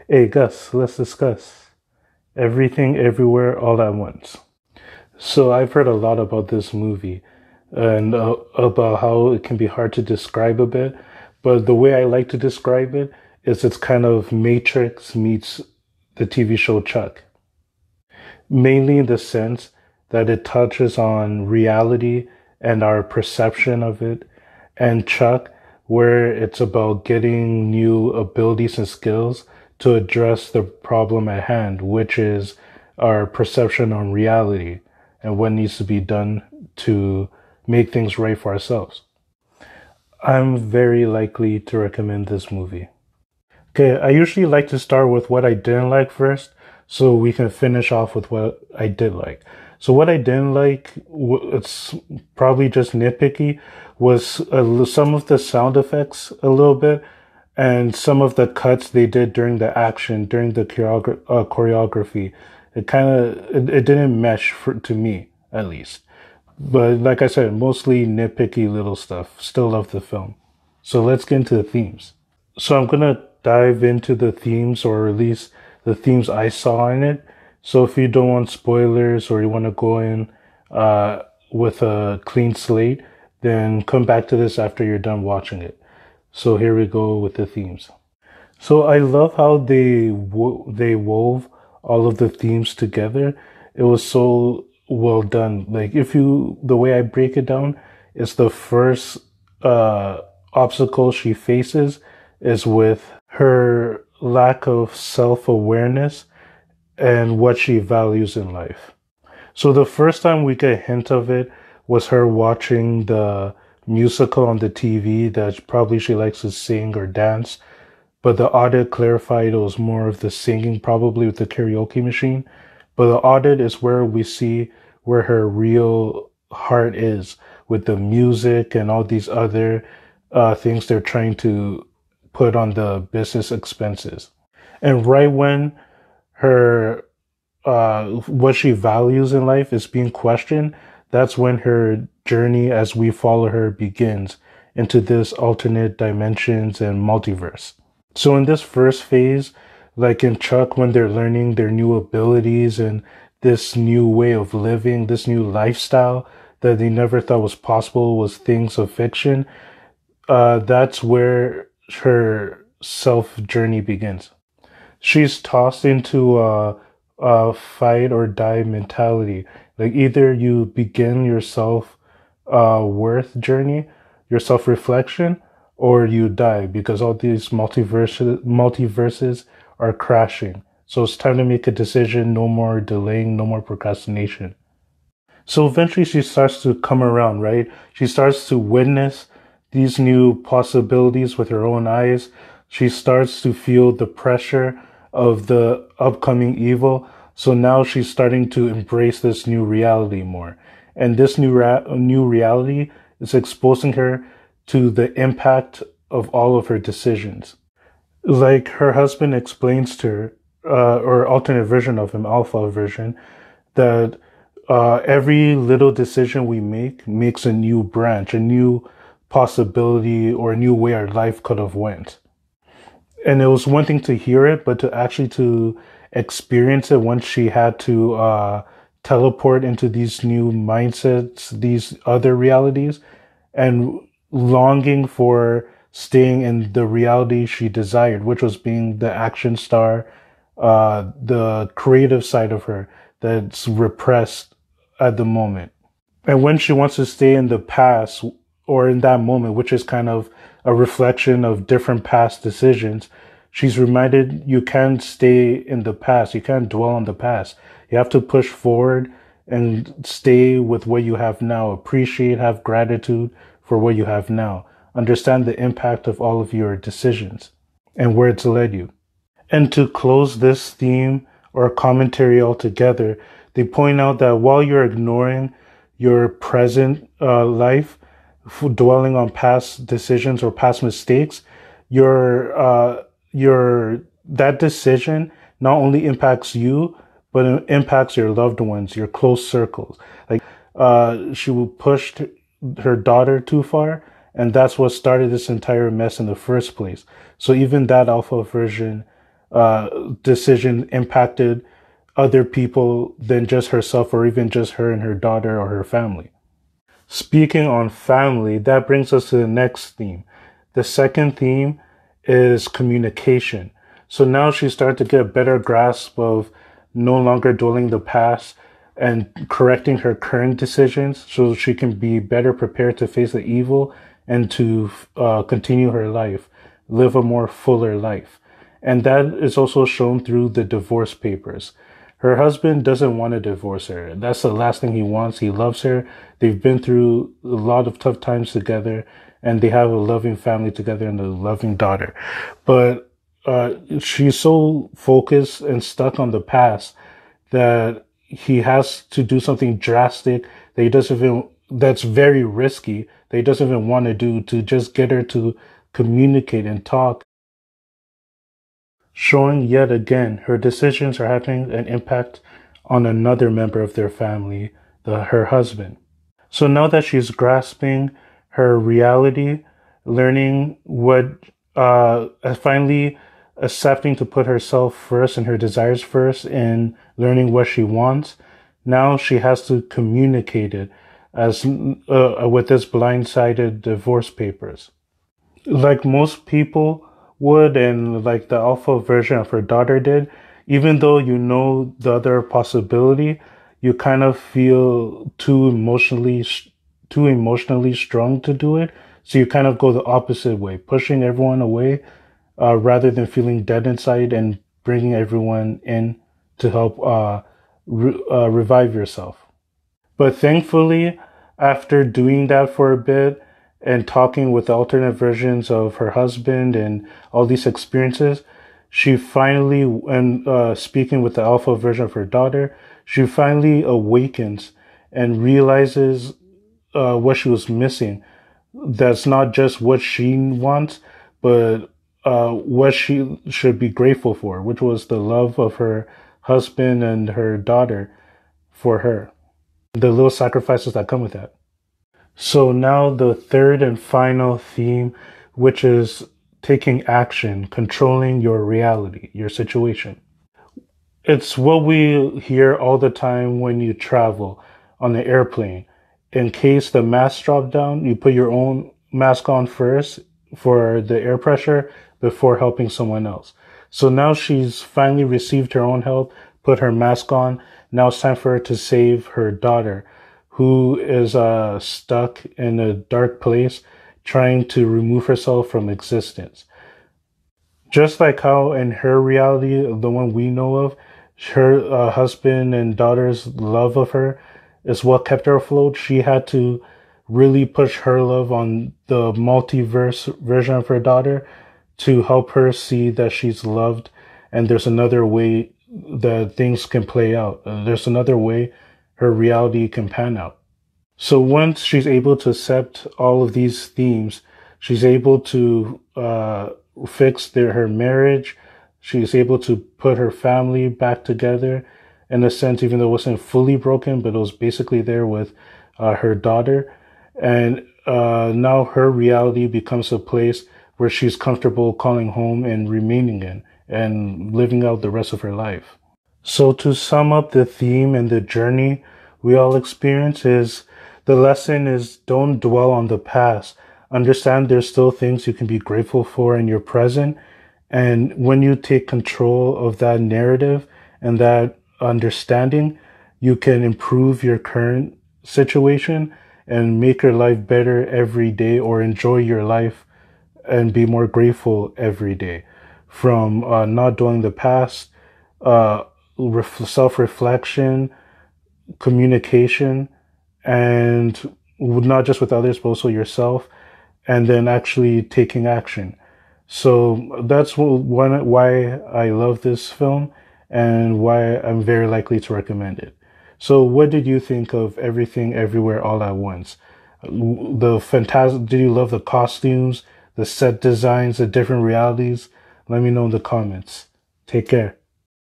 Hey Gus, let's discuss everything everywhere all at once. So I've heard a lot about this movie and about how it can be hard to describe a bit, but the way I like to describe it is it's kind of Matrix meets the TV show Chuck, mainly in the sense that it touches on reality and our perception of it, and Chuck, where it's about getting new abilities and skills to address the problem at hand, which is our perception on reality and what needs to be done to make things right for ourselves. I'm very likely to recommend this movie. Okay, I usually like to start with what I didn't like first, so we can finish off with what I did like. So what I didn't like, it's probably just nitpicky, was some of the sound effects a little bit, and some of the cuts they did during the action, during the choreography. It didn't mesh to me, at least. But like I said, mostly nitpicky little stuff. Still love the film. So let's get into the themes. So I'm gonna dive into the themes, or at least the themes I saw in it. So if you don't want spoilers or you want to go in with a clean slate, then come back to this after you're done watching it. So here we go with the themes. So I love how they wove all of the themes together. It was so well done. Like the way I break it down is the first obstacle she faces is with her lack of self-awareness and what she values in life. So the first time we get a hint of it was her watching the musical on the TV that probably she likes to sing or dance, but the audit clarified it was more of the singing, probably with the karaoke machine. But the audit is where we see where her real heart is with the music and all these other things they're trying to put on the business expenses. And right when her what she values in life is being questioned, that's when her journey as we follow her begins into this alternate dimensions and multiverse. So in this first phase, like in Chuck, when they're learning their new abilities and this new way of living, this new lifestyle that they never thought was possible was things of fiction, that's where her self journey begins. She's tossed into a fight or die mentality. Like either you begin your self worth journey, your self reflection, or you die because all these multiverses are crashing. So it's time to make a decision. No more delaying, no more procrastination. So eventually she starts to come around, right? She starts to witness these new possibilities with her own eyes. She starts to feel the pressure of the upcoming evil. So now she's starting to embrace this new reality more. And this new reality is exposing her to the impact of all of her decisions. Like her husband explains to her, or alternate version of him, alpha version, that every little decision we make makes a new branch, a new possibility, or a new way our life could have went. And it was one thing to hear it, but to actually to experience it once she had to teleport into these new mindsets, these other realities, and longing for staying in the reality she desired, which was being the action star, the creative side of her that's repressed at the moment. And when she wants to stay in the past or in that moment, which is kind of a reflection of different past decisions, she's reminded you can't stay in the past. You can't dwell on the past. You have to push forward and stay with what you have now. Appreciate, have gratitude for what you have now. Understand the impact of all of your decisions and where it's led you. And to close this theme or commentary altogether, they point out that while you're ignoring your present life, dwelling on past decisions or past mistakes, your that decision not only impacts you, but it impacts your loved ones, your close circles. Like she pushed her daughter too far, and that's what started this entire mess in the first place. So even that alpha version decision impacted other people than just herself, or even just her and her daughter or her family. Speaking on family, that brings us to the next theme. The second theme is communication. So now she's starting to get a better grasp of no longer dwelling the past and correcting her current decisions so she can be better prepared to face the evil and to continue her life, live a more fuller life. And that is also shown through the divorce papers. Her husband doesn't want to divorce her. That's the last thing he wants. He loves her. They've been through a lot of tough times together, and they have a loving family together and a loving daughter. But she's so focused and stuck on the past that he has to do something drastic that he doesn't even, that's very risky, that he doesn't even want to do, to just get her to communicate and talk, showing yet again her decisions are having an impact on another member of their family, her husband. So now that she's grasping her reality, learning finally accepting to put herself first and her desires first, and learning what she wants, now she has to communicate it as with this blindsided divorce papers. Like most people would, and like the alpha version of her daughter did, even though you know the other possibility, you kind of feel too emotionally strong to do it. So you kind of go the opposite way, pushing everyone away rather than feeling dead inside and bringing everyone in to help revive yourself. But thankfully, after doing that for a bit and talking with alternate versions of her husband and all these experiences, she finally, and speaking with the alpha version of her daughter, she finally awakens and realizes what she was missing. That's not just what she wants, but what she should be grateful for, which was the love of her husband and her daughter for her, the little sacrifices that come with that. So now the third and final theme, which is taking action, controlling your reality, your situation. It's what we hear all the time when you travel on an airplane. In case the mask drop down, you put your own mask on first for the air pressure before helping someone else. So now she's finally received her own help, put her mask on. Now it's time for her to save her daughter, who is stuck in a dark place, trying to remove herself from existence. Just like how in her reality, the one we know of, her husband and daughter's love of her is what kept her afloat. She had to really push her love on the multiverse version of her daughter to help her see that she's loved, and there's another way that things can play out. There's another way her reality can pan out. So once she's able to accept all of these themes, she's able to fix her marriage. She's able to put her family back together in a sense, even though it wasn't fully broken, but it was basically there with her daughter. And now her reality becomes a place where she's comfortable calling home and remaining in and living out the rest of her life. So to sum up the theme and the journey we all experience, is the lesson is don't dwell on the past. Understand there's still things you can be grateful for in your present. And when you take control of that narrative and that understanding, you can improve your current situation and make your life better every day, or enjoy your life and be more grateful every day, from not dwelling the past, self-reflection, communication, and not just with others, but also yourself, and then actually taking action. So that's why I love this film and why I'm very likely to recommend it. So what did you think of Everything Everywhere All at Once? Did you love the costumes, the set designs, the different realities? Let me know in the comments. Take care.